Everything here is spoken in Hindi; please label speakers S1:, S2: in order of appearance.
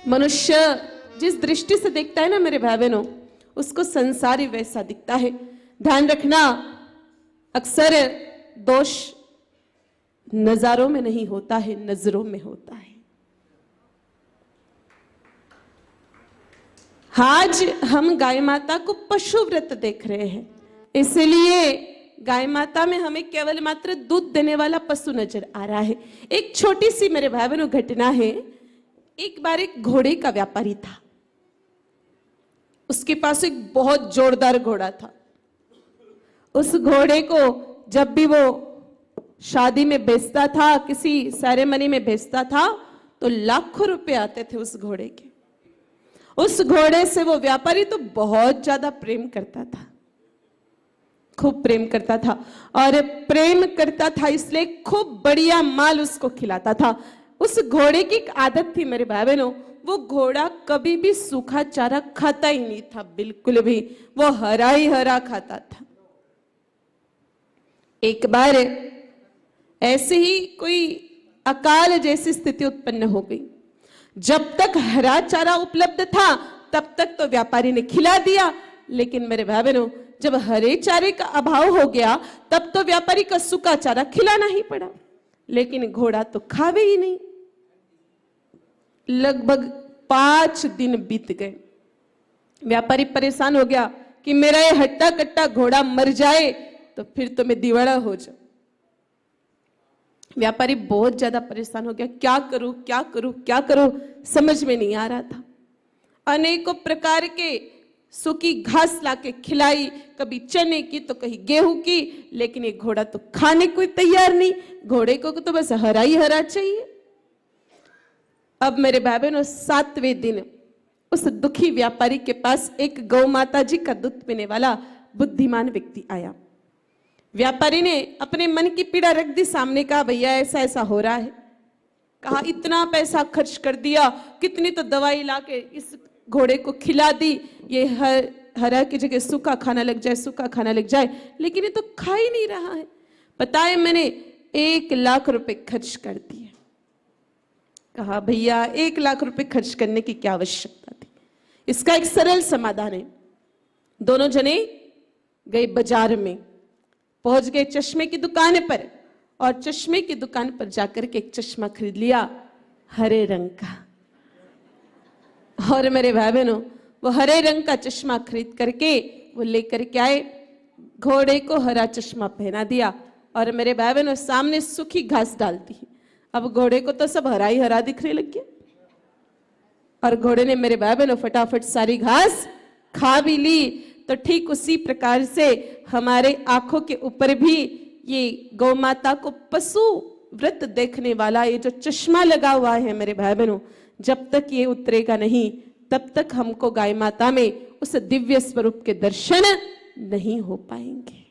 S1: मनुष्य जिस दृष्टि से देखता है ना मेरे भाई बहनों, उसको संसार ही वैसा दिखता है। ध्यान रखना, अक्सर दोष नजारों में नहीं होता है, नजरों में होता है। आज हम गाय माता को पशु व्रत देख रहे हैं, इसलिए गाय माता में हमें केवल मात्र दूध देने वाला पशु नजर आ रहा है। एक छोटी सी मेरे भाई बहनों घटना है। एक बार एक घोड़े का व्यापारी था, उसके पास एक बहुत जोरदार घोड़ा था। उस घोड़े को जब भी वो शादी में बेचता था, किसी सेरेमनी में बेचता था, तो लाखों रुपए आते थे उस घोड़े के। उस घोड़े से वो व्यापारी तो बहुत ज्यादा प्रेम करता था, खूब प्रेम करता था, और प्रेम करता था इसलिए खूब बढ़िया माल उसको खिलाता था। उस घोड़े की एक आदत थी मेरे भाई बहनों, वो घोड़ा कभी भी सूखा चारा खाता ही नहीं था, बिल्कुल भी। वो हरा ही हरा खाता था। एक बार ऐसे ही कोई अकाल जैसी स्थिति उत्पन्न हो गई। जब तक हरा चारा उपलब्ध था तब तक तो व्यापारी ने खिला दिया, लेकिन मेरे भाई बहनों जब हरे चारे का अभाव हो गया तब तो व्यापारी का सूखा चारा खिलाना ही पड़ा, लेकिन घोड़ा तो खावे ही नहीं। लगभग 5 दिन बीत गए। व्यापारी परेशान हो गया कि मेरा ये हट्टा कट्टा घोड़ा मर जाए तो फिर तो मैं दिवाला हो जाऊं। व्यापारी बहुत ज्यादा परेशान हो गया, क्या करूं क्या करूं क्या करूं, समझ में नहीं आ रहा था। अनेकों प्रकार के सूखी घास लाके खिलाई, कभी चने की तो कहीं गेहूं की, लेकिन ये घोड़ा तो खाने को तैयार नहीं। घोड़े को तो बस हरा ही हरा चाहिए। अब मेरे भाई बहनों 7वें दिन उस दुखी व्यापारी के पास एक गौ माता जी का दूध पीने वाला बुद्धिमान व्यक्ति आया। व्यापारी ने अपने मन की पीड़ा रख दी सामने, कहा भैया ऐसा ऐसा हो रहा है। कहा इतना पैसा खर्च कर दिया, कितनी तो दवाई लाके इस घोड़े को खिला दी, ये हरा की जगह सूखा खाना लग जाए, सूखा खाना लग जाए, लेकिन ये तो खा ही नहीं रहा है। पता है मैंने 1 लाख रुपए खर्च कर दिए। कहा भैया 1 लाख रुपए खर्च करने की क्या आवश्यकता थी, इसका एक सरल समाधान है। दोनों जने गए बाजार में, पहुंच गए चश्मे की दुकान पर, और चश्मे की दुकान पर जाकर के एक चश्मा खरीद लिया हरे रंग का। और मेरे भाई बहनों वो हरे रंग का चश्मा खरीद करके वो लेकर के आए, घोड़े को हरा चश्मा पहना दिया, और मेरे भाई बहनों सामने सूखी घास डाल दी। अब घोड़े को तो सब हरा ही हरा दिखने लग गया, और घोड़े ने मेरे भाई बहनों फटाफट सारी घास खा भी ली। तो ठीक उसी प्रकार से हमारे आंखों के ऊपर भी ये गौ माता को पशु व्रत देखने वाला ये जो चश्मा लगा हुआ है मेरे भाई बहनों, जब तक ये उतरेगा नहीं तब तक हमको गाय माता में उस दिव्य स्वरूप के दर्शन नहीं हो पाएंगे।